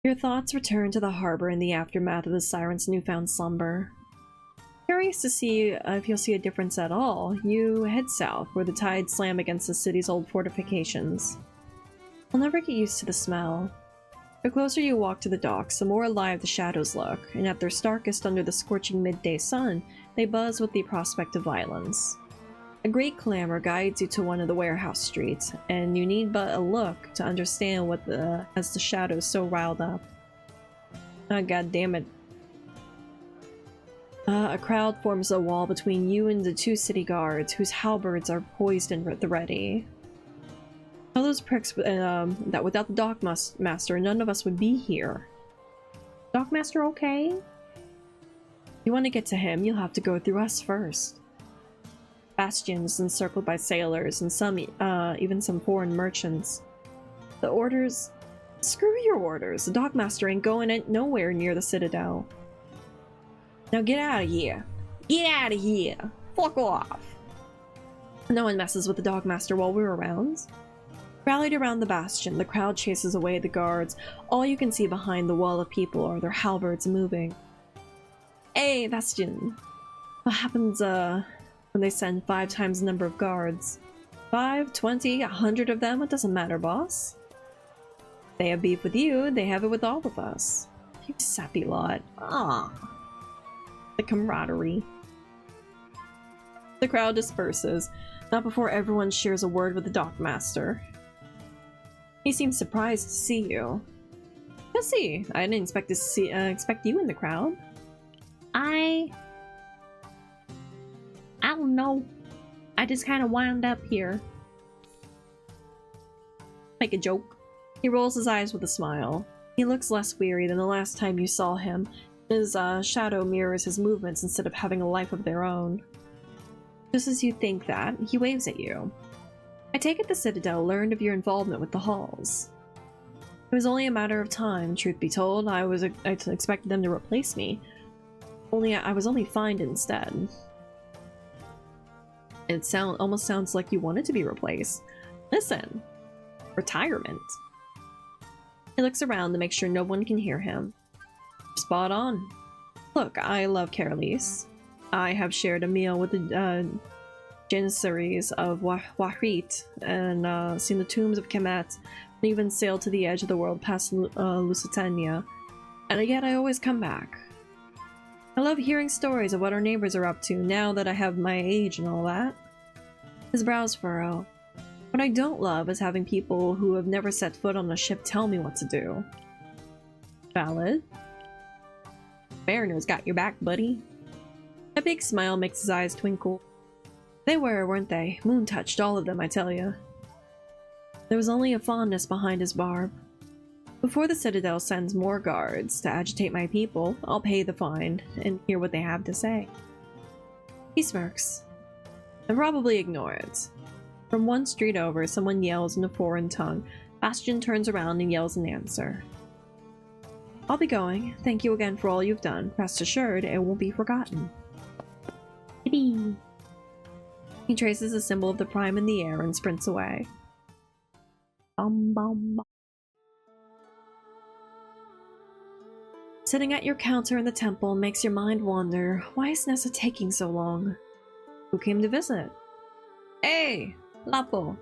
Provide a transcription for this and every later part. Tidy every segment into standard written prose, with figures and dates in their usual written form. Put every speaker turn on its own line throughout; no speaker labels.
Your thoughts return to the harbor in the aftermath of the siren's newfound slumber. Curious to see if you'll see a difference at all, you head south, where the tides slam against the city's old fortifications. You'll never get used to the smell. The closer you walk to the docks, the more alive the shadows look, and at their starkest under the scorching midday sun, they buzz with the prospect of violence. A great clamor guides you to one of the warehouse streets, and you need but a look to understand what has the shadows so riled up. Ah, god damn it. A crowd forms a wall between you and the two city guards, whose halberds are poised and at the ready. Tell those pricks that without the Dockmaster, none of us would be here. Dockmaster okay? If you want to get to him, you'll have to go through us first. Bastions encircled by sailors and even some foreign merchants. The orders... Screw your orders. The Dockmaster ain't going nowhere near the Citadel. Now get out of here. Get out of here. Fuck off. No one messes with the Dockmaster while we're around. Rallied around the bastion, the crowd chases away the guards. All you can see behind the wall of people are their halberds moving. Hey, Bastion. What happens, when they send 5 times the number of guards? 5, 20, 100 of them? It doesn't matter, boss. They have beef with you, they have it with all of us. You sappy lot. Ah. The camaraderie. The crowd disperses, not before everyone shares a word with the Dockmaster. He seems surprised to see you. Let's see. I didn't expect you in the crowd. I don't know. I just kind of wound up here. Make a joke. He rolls his eyes with a smile. He looks less weary than the last time you saw him. His shadow mirrors his movements instead of having a life of their own. Just as you think that, he waves at you. I take it the Citadel learned of your involvement with the Halls. It was only a matter of time, truth be told. I expected them to replace me. I was only fined instead. It almost sounds like you wanted to be replaced. Listen. Retirement. He looks around to make sure no one can hear him. Spot on. Look, I love Carolise. I have shared a meal with the Janissaries of Wahrit and seen the tombs of Kemet, and even sailed to the edge of the world past Lusitania. And yet I always come back. I love hearing stories of what our neighbors are up to now that I have my age and all that. His brows furrow. What I don't love is having people who have never set foot on a ship tell me what to do. Valid. Mariner's got your back, buddy. A big smile makes his eyes twinkle. They were, weren't they? Moon-touched, all of them, I tell you. There was only a fondness behind his barb. Before the Citadel sends more guards to agitate my people, I'll pay the fine and hear what they have to say. He smirks. And probably ignore it. From one street over, someone yells in a foreign tongue. Bastion turns around and yells an answer. I'll be going. Thank you again for all you've done. Rest assured, it won't be forgotten. Yippee! He traces a symbol of the Prime in the air and sprints away. Bum bum bum. Sitting at your counter in the temple makes your mind wander. Why is Nessa taking so long? Who came to visit? Hey! Lapo!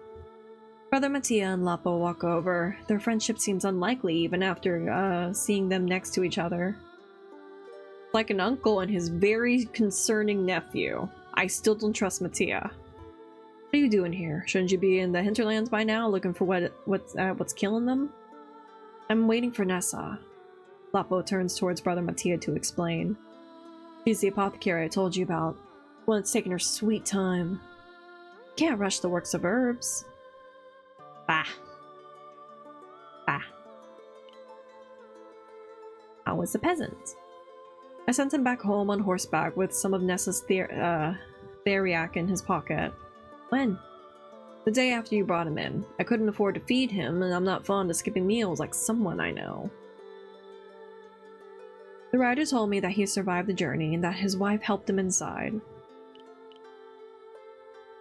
Brother Mattia and Lapo walk over. Their friendship seems unlikely even after seeing them next to each other. Like an uncle and his very concerning nephew. I still don't trust Mattia. What are you doing here? Shouldn't you be in the hinterlands by now, looking for what's killing them? I'm waiting for Nessa. Lapo turns towards Brother Mattia to explain. She's the apothecary I told you about. One that's taking her sweet time. Can't rush the works of herbs. Bah. Bah. I was a peasant. I sent him back home on horseback with some of Nessa's theriac in his pocket. When? The day after you brought him in. I couldn't afford to feed him, and I'm not fond of skipping meals like someone I know. The rider told me that he survived the journey and that his wife helped him inside.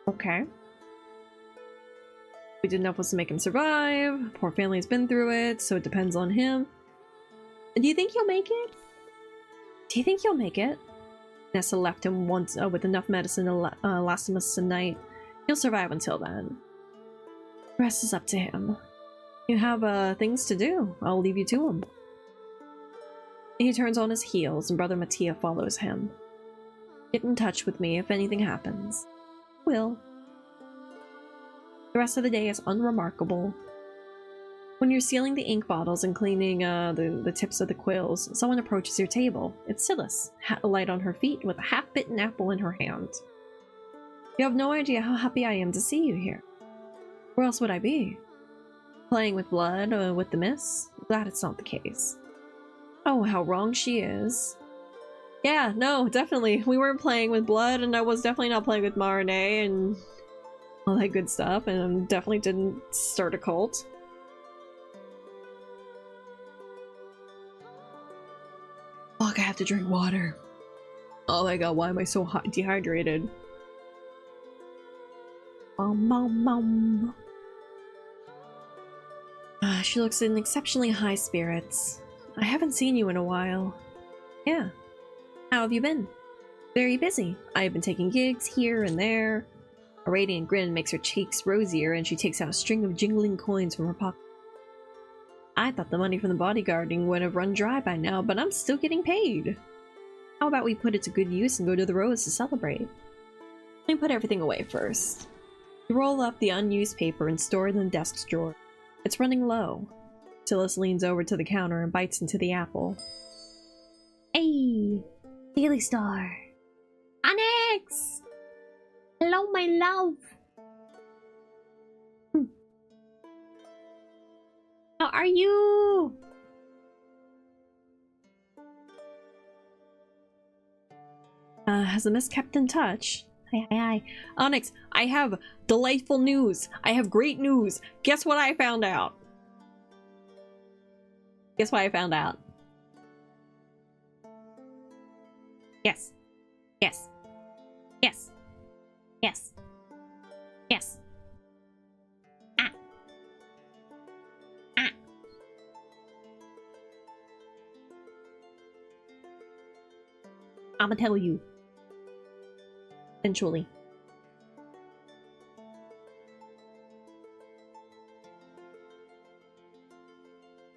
Okay. We did enough was to make him survive. Poor family's been through it, so it depends on him. Do you think he'll make it? Do you think he'll make it? Nessa left him once with enough medicine to last him a night. He'll survive until then. The rest is up to him. You have things to do. I'll leave you to him. He turns on his heels and Brother Mattia follows him. Get in touch with me if anything happens. Will. The rest of the day is unremarkable. When you're sealing the ink bottles and cleaning the tips of the quills, someone approaches your table. It's Silas, light on her feet with a half-bitten apple in her hand. You have no idea how happy I am to see you here. Where else would I be? Playing with blood with the miss? Glad it's not the case. Oh, how wrong she is. Yeah, no, definitely. We weren't playing with blood, and I was definitely not playing with Marinette and all that good stuff, and definitely didn't start a cult. Fuck, I have to drink water. Oh my god, why am I so dehydrated? She looks in exceptionally high spirits. I haven't seen you in a while. Yeah. How have you been? Very busy. I have been taking gigs here and there. A radiant grin makes her cheeks rosier and she takes out a string of jingling coins from her pocket. I thought the money from the bodyguarding would have run dry by now, but I'm still getting paid. How about we put it to good use and go to the Rose to celebrate? Let me put everything away first. You roll up the unused paper and store it in the desk drawer. It's running low. Silas leans over to the counter and bites into the apple. Hey! Daily Star! Onyx! Hello, my love! How are you? Has the miss kept in touch? Hi. Onyx, I have delightful news. I have great news. Guess what I found out? Guess what I found out? Yes. Yes. Yes. Yes. Yes. Ah. Ah. I'ma tell you. Eventually.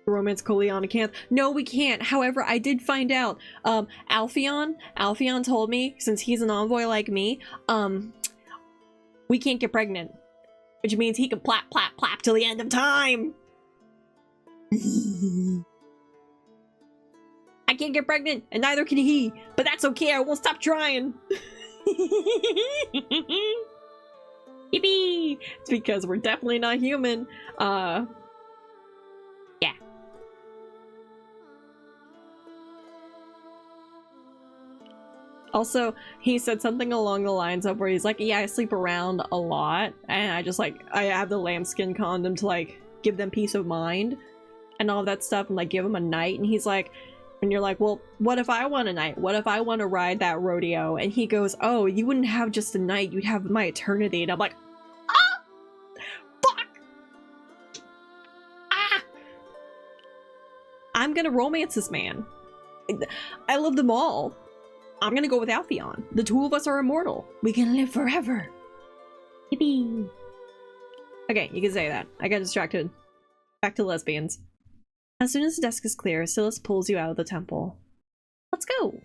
Romance Coleana can't. No, we can't. However, I did find out. Alpheon told me, since he's an envoy like me, we can't get pregnant. Which means he can plap, plap, plap till the end of time. I can't get pregnant, and neither can he. But that's okay, I won't stop trying. Yippee! It's because we're definitely not human. Yeah. Also, he said something along the lines of where he's like, yeah, I sleep around a lot, and I have the lambskin condom to, like, give them peace of mind, and all that stuff, and, like, give them a night, and he's like, and you're like, well, what if I want a night? What if I want to ride that rodeo? And he goes, oh, you wouldn't have just a night, you'd have my eternity, and I'm like, ah! Fuck! Ah! I'm gonna romance this man. I love them all. I'm gonna go with Alpheon. The two of us are immortal. We can live forever. Yippee. Okay, you can say that. I got distracted. Back to lesbians. As soon as the desk is clear, Silas pulls you out of the temple. Let's go!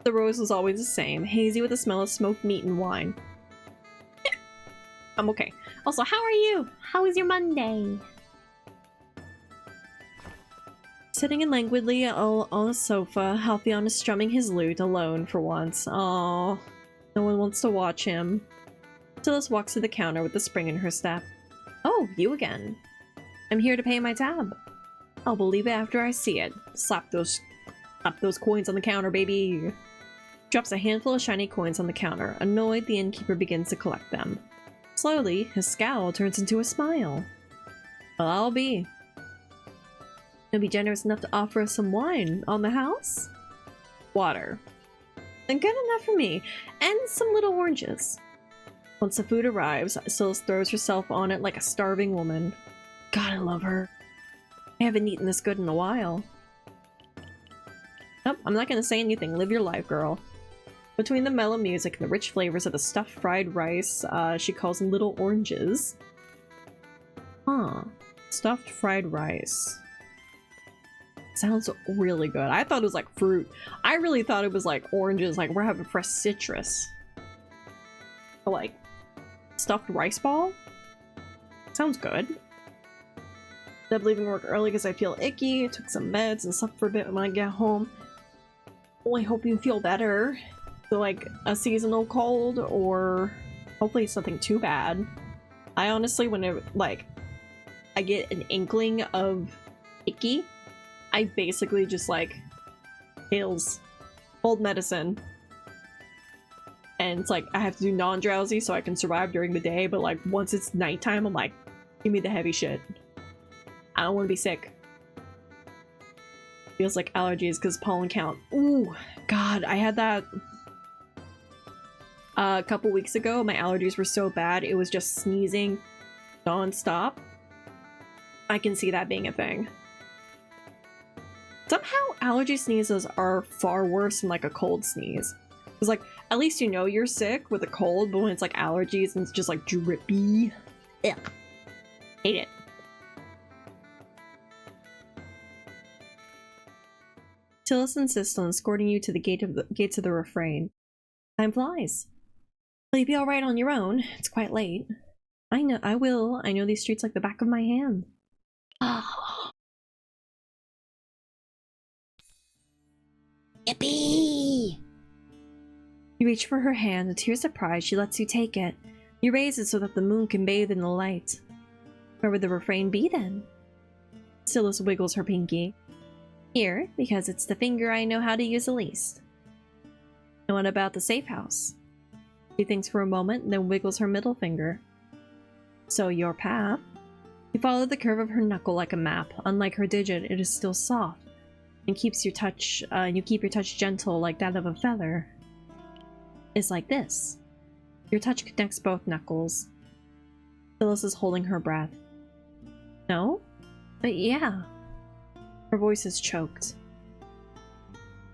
The Rose was always the same, hazy with the smell of smoked meat and wine. I'm okay. Also, how are you? How was your Monday? Sitting in languidly on a sofa, Alpheon is strumming his lute alone for once. Aww. No one wants to watch him. Silas walks to the counter with a spring in her step. Oh, you again. I'm here to pay my tab. I'll believe it after I see it. Slap those coins on the counter, baby. Drops a handful of shiny coins on the counter. Annoyed, the innkeeper begins to collect them. Slowly, his scowl turns into a smile. Well, I'll be. You'll be generous enough to offer us some wine on the house? Water. And good enough for me. And some little oranges. Once the food arrives, Silas throws herself on it like a starving woman. God, I love her. I haven't eaten this good in a while. Nope, I'm not gonna say anything. Live your life, girl. Between the mellow music and the rich flavors of the stuffed fried rice, she calls them little oranges. Huh. Stuffed fried rice. Sounds really good. I thought it was like fruit. I really thought it was like oranges, like we're having fresh citrus. But like, stuffed rice ball? Sounds good. Ended up leaving work early because I feel icky. Took some meds and slept for a bit when I get home. Well, I hope you feel better. So like a seasonal cold, or hopefully it's nothing too bad. I honestly, whenever like I get an inkling of icky, I basically just like pills, cold medicine, and it's like I have to do non-drowsy so I can survive during the day. But like once it's nighttime, I'm like, give me the heavy shit. I don't want to be sick. Feels like allergies because pollen count. Ooh, God, I had that a couple weeks ago. My allergies were so bad, it was just sneezing non-stop. I can see that being a thing. Somehow allergy sneezes are far worse than like a cold sneeze. Because like, at least you know you're sick with a cold, but when it's like allergies and it's just like drippy. Ugh. Hate it. Tillis insists on escorting you to the gates of the refrain. Time flies. Will you be alright on your own? It's quite late. I know, I will. I know these streets like the back of my hand. Ah. Yippee! You reach for her hand, and to your surprise, she lets you take it. You raise it so that the moon can bathe in the light. Where would the refrain be then? Tillis wiggles her pinky. Here, because it's the finger I know how to use the least. And what about the safe house? She thinks for a moment, and then wiggles her middle finger. So your path. You follow the curve of her knuckle like a map. Unlike her digit, it is still soft, and keeps your touch. You keep your touch gentle, like that of a feather. It's like this. Your touch connects both knuckles. Phyllis is holding her breath. No? But yeah. Her voice is choked.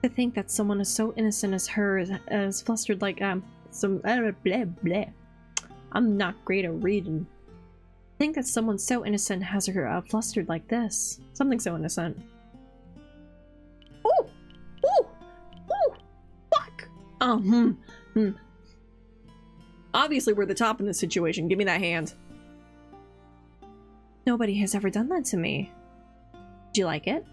To think that someone as so innocent as her is flustered like some blah blah. I'm not great at reading. To think that someone so innocent has her flustered like this. Something so innocent. Oh! Oh! Oh! Fuck! Obviously we're the top in this situation. Give me that hand. Nobody has ever done that to me. Do you like it?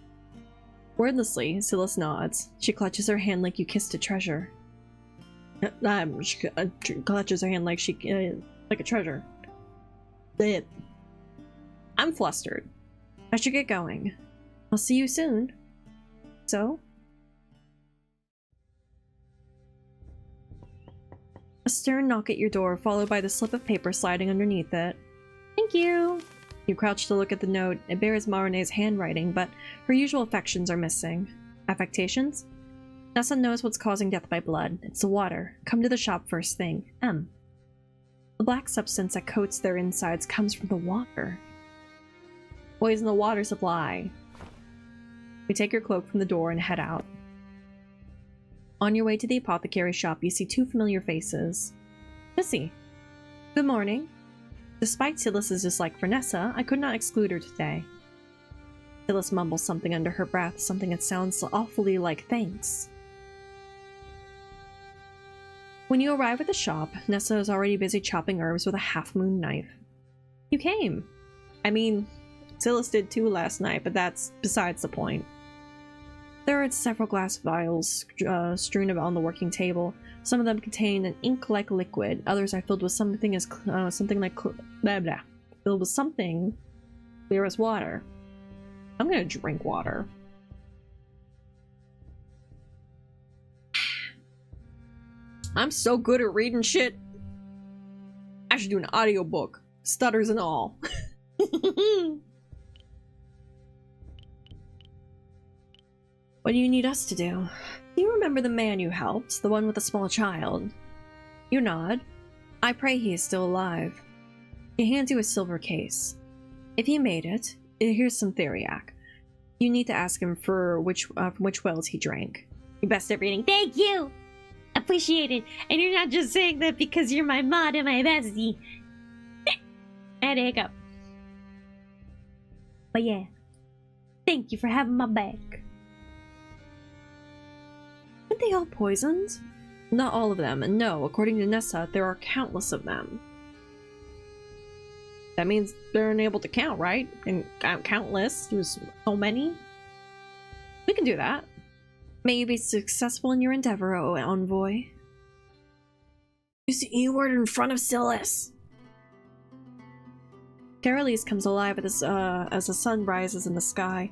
Wordlessly, Silas nods. She clutches her hand like you kissed a treasure. She clutches her hand like like a treasure. I'm flustered. I should get going. I'll see you soon. So? A stern knock at your door, followed by the slip of paper sliding underneath it. Thank you! You crouch to look at the note. It bears Marine's handwriting, but her usual affections are missing. Affectations? Nessa knows what's causing death by blood. It's the water. Come to the shop first thing. M. The black substance that coats their insides comes from the water. Poison the water supply. You take your cloak from the door and head out. On your way to the apothecary shop, you see two familiar faces. Missy. Good morning. Despite Silas's dislike for Nessa, I could not exclude her today. Silas mumbles something under her breath, something that sounds awfully like thanks. When you arrive at the shop, Nessa is already busy chopping herbs with a half-moon knife. You came. I mean, Silas did too last night, but that's besides the point. There are several glass vials strewn about on the working table. Some of them contain an ink-like liquid. Others are filled with something filled with something clear as water. I'm gonna drink water. I'm so good at reading shit. I should do an audiobook. Stutters and all. What do you need us to do? Do you remember the man you helped? The one with the small child? You nod. I pray he is still alive. He hands you a silver case. If he made it, here's some theriac. You need to ask him for from which wells he drank.
Your best at reading. Thank you! Appreciate it. And you're not just saying that because you're my mod and my bestie. I had a hiccup. But yeah. Thank you for having my back.
Aren't they all poisoned? Not all of them, and no, according to Nessa, there are countless of them. That means they're unable to count, right? And countless, there's so many. We can do that. May you be successful in your endeavor, O envoy. Use the E-word in front of Silas. Carolis comes alive as the sun rises in the sky.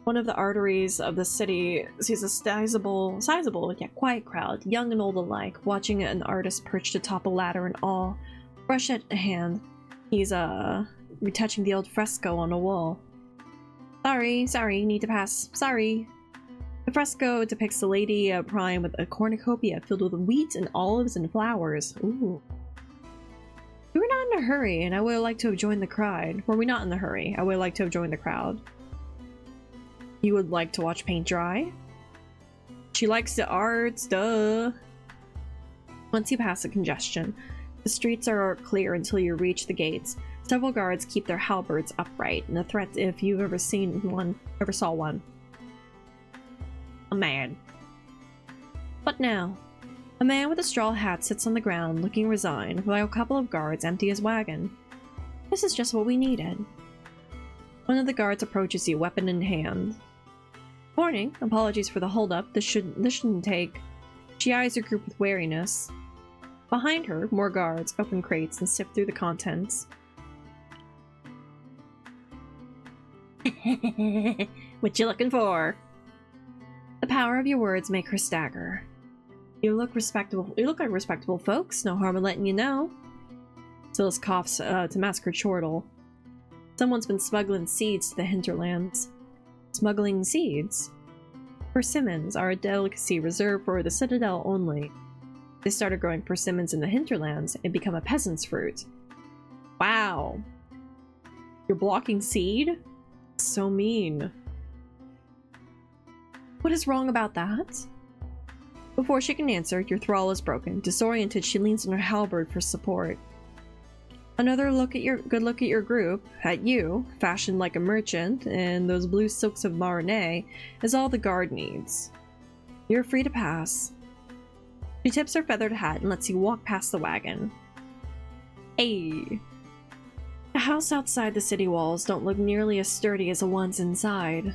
One of the arteries of the city sees a sizable yet quiet crowd, young and old alike, watching an artist perched atop a ladder in awe. Brush at hand, he's retouching the old fresco on a wall. Sorry, need to pass. Sorry. The fresco depicts a lady prime with a cornucopia filled with wheat and olives and flowers. Ooh. We were not in a hurry, and I would like to have joined the crowd. Were we not in a hurry? I would like to have joined the crowd. You would like to watch paint dry? She likes the arts, duh. Once you pass the congestion, the streets are clear until you reach the gates. Several guards keep their halberds upright, and a threat if you've ever saw one. A man. But now, a man with a straw hat sits on the ground, looking resigned, while a couple of guards empty his wagon. This is just what we needed. One of the guards approaches you, weapon in hand. Warning, apologies for the holdup. This shouldn't take. She eyes your group with wariness. Behind her, more guards open crates and sift through the contents.
What you looking for?
The power of your words make her stagger. You look respectable. You look like respectable folks. No harm in letting you know. Silas coughs to mask her chortle. Someone's been smuggling seeds to the hinterlands. Smuggling seeds? Persimmons are a delicacy reserved for the Citadel only. They started growing persimmons in the hinterlands and become a peasant's fruit. Wow. You're blocking seed? So mean. What is wrong about that? Before she can answer, your thrall is broken. Disoriented, she leans on her halberd for support. Another good look at your group, at you, fashioned like a merchant, and those blue silks of Marinette, is all the guard needs. You're free to pass. She tips her feathered hat and lets you walk past the wagon. Hey. The house outside the city walls don't look nearly as sturdy as the ones inside.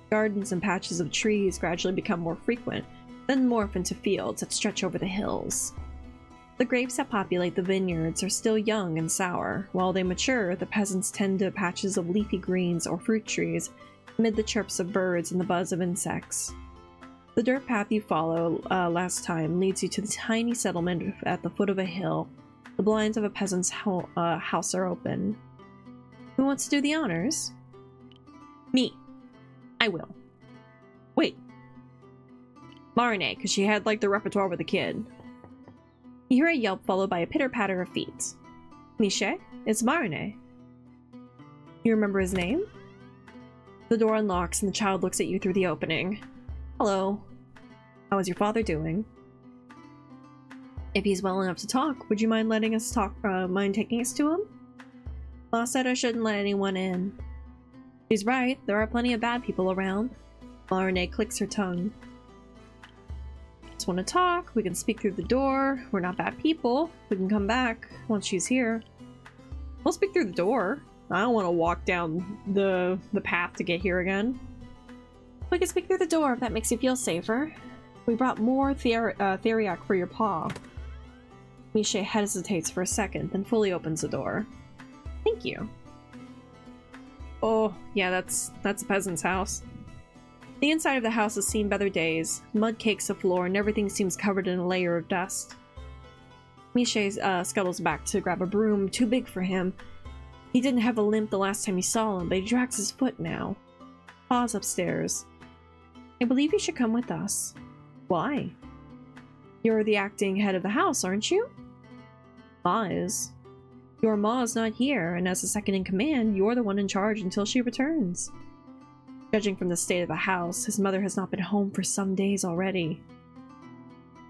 Gardens and patches of trees gradually become more frequent, then morph into fields that stretch over the hills. The grapes that populate the vineyards are still young and sour. While they mature, the peasants tend to patches of leafy greens or fruit trees, amid the chirps of birds and the buzz of insects. The dirt path you follow last time leads you to the tiny settlement at the foot of a hill. The blinds of a peasant's house are open. Who wants to do the honors? Me. I will. Wait. Marinette, because she had like the repertoire with a kid. You hear a yelp followed by a pitter-patter of feet. Miche, it's Marinette. You remember his name? The door unlocks and the child looks at you through the opening. Hello. How is your father doing? If he's well enough to talk, would you mind letting us talk? Mind taking us to him? Ma said I shouldn't let anyone in. She's right. There are plenty of bad people around. Marinette clicks her tongue. Just want to talk. We can speak through the door. We're not bad people. We can come back once she's here. We'll speak through the door. I don't want to walk down the path to get here again. We can speak through the door if that makes you feel safer. We brought more theriac for your paw. Miche hesitates for a second, then fully opens the door. Thank you. Oh, yeah, that's a peasant's house. The inside of the house has seen better days. Mud cakes the floor and everything seems covered in a layer of dust. Miche scuttles back to grab a broom too big for him. He didn't have a limp the last time you saw him, but he drags his foot now. Pa's upstairs. I believe you should come with us. Why? You're the acting head of the house, aren't you? Ma is. Your ma is not here, and as the second in command, you're the one in charge until she returns. Judging from the state of the house, his mother has not been home for some days already.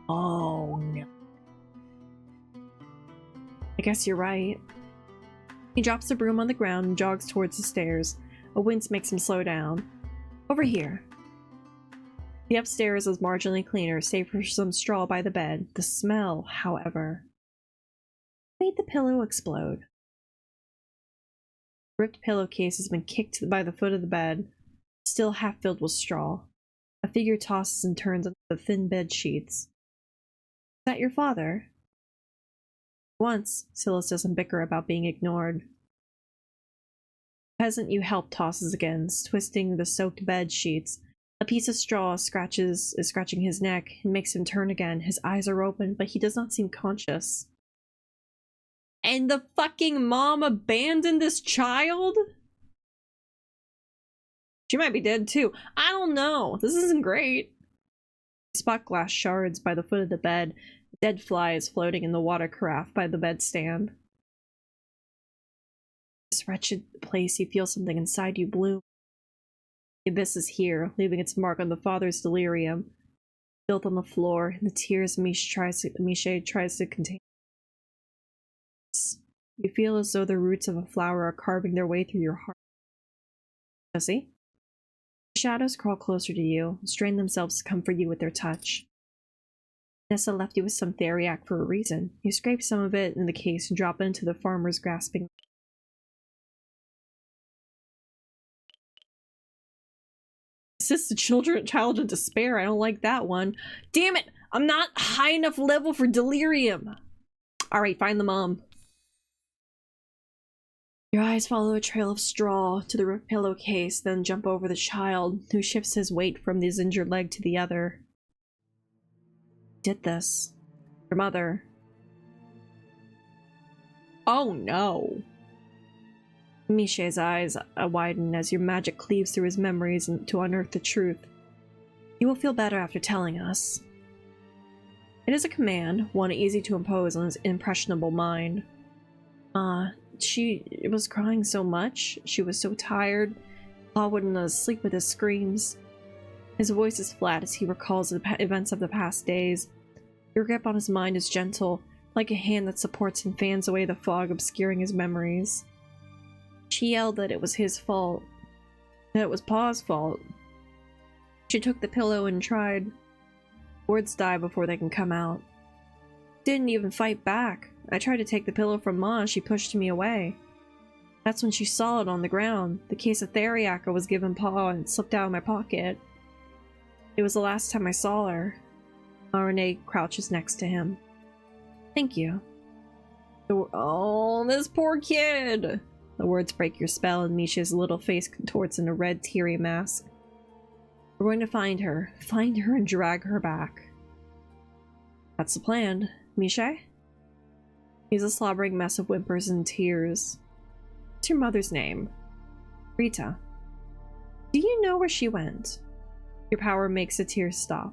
Oh no. I guess you're right. He drops the broom on the ground and jogs towards the stairs. A wince makes him slow down. Over here. The upstairs is marginally cleaner, save for some straw by the bed. The smell, however, made the pillow explode. The ripped pillowcase has been kicked by the foot of the bed, still half filled with straw. A figure tosses and turns under the thin bed sheets. Is that your father? Once, Silas doesn't bicker about being ignored. The peasant you helped tosses again, twisting the soaked bed sheets. A piece of straw is scratching his neck and makes him turn again. His eyes are open, but he does not seem conscious. And the fucking mom abandoned this child? She might be dead too. I don't know. This isn't great. Spot glass shards by the foot of the bed. Dead flies floating in the water carafe by the bedstand. This wretched place, you feel something inside you bloom. The abyss is here, leaving its mark on the father's delirium. Built on the floor, and the tears Misha tries to contain. You feel as though the roots of a flower are carving their way through your heart. Jesse? The shadows crawl closer to you, strain themselves to comfort you with their touch. Nessa left you with some theriac for a reason. You scrape some of it in the case and drop it into the farmer's grasping. Assist the child in despair. I don't like that one. Damn it! I'm not high enough level for delirium. Alright, find the mom. Your eyes follow a trail of straw to the ripped pillowcase, then jump over the child, who shifts his weight from his injured leg to the other. Did this. Your mother. Oh no. Misha's eyes widen as your magic cleaves through his memories to unearth the truth. You will feel better after telling us. It is a command, one easy to impose on his impressionable mind. She was crying so much. She was so tired. Pa wouldn't sleep with his screams. His voice is flat as he recalls the events of the past days. Your grip on his mind is gentle, like a hand that supports and fans away the fog obscuring his memories. She yelled that it was his fault. That it was Pa's fault. She took the pillow and tried. Words die before they can come out. Didn't even fight back. I tried to take the pillow from Ma and she pushed me away. That's when she saw it on the ground. The case of theriac was given Pa and it slipped out of my pocket. It was the last time I saw her. Renee crouches next to him. Thank you. Oh, this poor kid! The words break your spell and Misha's little face contorts in a red, teary mask. We're going to find her and drag her back. That's the plan. Misha? He's a slobbering mess of whimpers and tears. What's your mother's name? Rita. Do you know where she went? Your power makes the tears stop.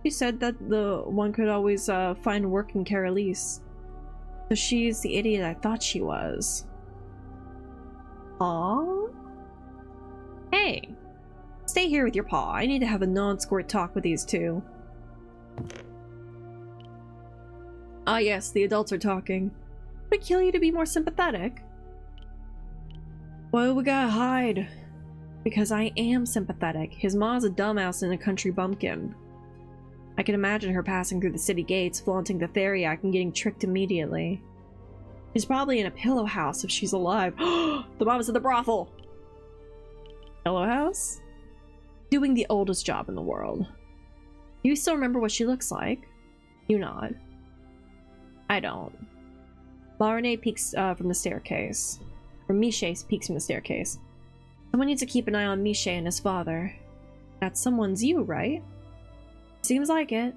She said that the one could always find work in Carolise. So she's the idiot I thought she was. Aww? Hey! Stay here with your paw. I need to have a non-squirt talk with these two. Ah yes, the adults are talking. Would it kill you to be more sympathetic? Well, we gotta hide. Because I am sympathetic. His ma's a dumbass and a country bumpkin. I can imagine her passing through the city gates, flaunting the theriac and getting tricked immediately. She's probably in a pillow house if she's alive. The mom's at the brothel! Pillow house? Doing the oldest job in the world. You still remember what she looks like? You nod. I don't. Larne peeks from the staircase. Or Misha peeks from the staircase. Someone needs to keep an eye on Misha and his father. That someone's you, right? Seems like it.